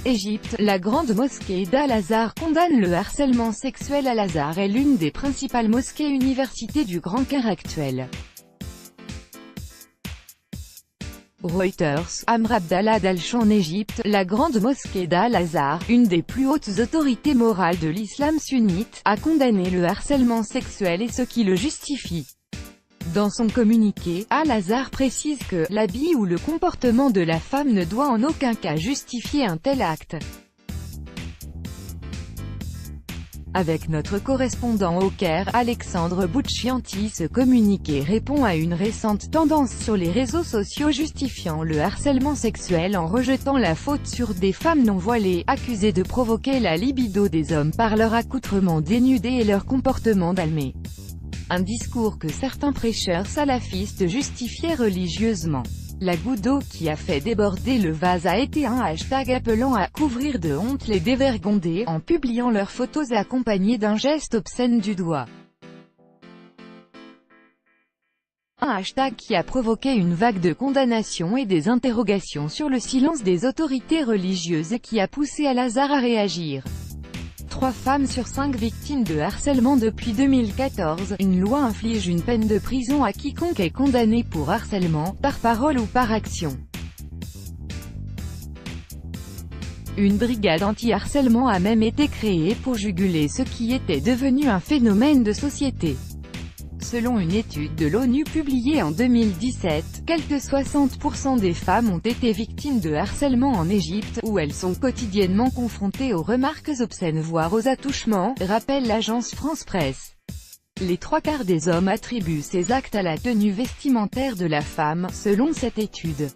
Égypte, la grande mosquée d'Al-Azhar condamne le harcèlement sexuel. Al-Azhar est l'une des principales mosquées universités du Grand Caire actuel. Reuters, Amr Abdallah d'Al-Shan en Égypte, la grande mosquée d'Al-Azhar, une des plus hautes autorités morales de l'islam sunnite, a condamné le harcèlement sexuel et ce qui le justifie. Dans son communiqué, Al-Azhar précise que l'habit ou le comportement de la femme ne doit en aucun cas justifier un tel acte. Avec notre correspondant au Caire, Alexandre Bouchianti, ce communiqué répond à une récente tendance sur les réseaux sociaux justifiant le harcèlement sexuel en rejetant la faute sur des femmes non voilées, accusées de provoquer la libido des hommes par leur accoutrement dénudé et leur comportement dalmé. Un discours que certains prêcheurs salafistes justifiaient religieusement. La goutte d'eau qui a fait déborder le vase a été un hashtag appelant à couvrir de honte les dévergondés en publiant leurs photos accompagnées d'un geste obscène du doigt. Un hashtag qui a provoqué une vague de condamnations et des interrogations sur le silence des autorités religieuses et qui a poussé Al-Azhar à réagir. 3 femmes sur 5 victimes de harcèlement depuis 2014, une loi inflige une peine de prison à quiconque est condamné pour harcèlement, par parole ou par action. Une brigade anti-harcèlement a même été créée pour juguler ce qui était devenu un phénomène de société. Selon une étude de l'ONU publiée en 2017, quelque 60% des femmes ont été victimes de harcèlement en Égypte, où elles sont quotidiennement confrontées aux remarques obscènes voire aux attouchements, rappelle l'agence France Presse. Les 3/4 des hommes attribuent ces actes à la tenue vestimentaire de la femme, selon cette étude.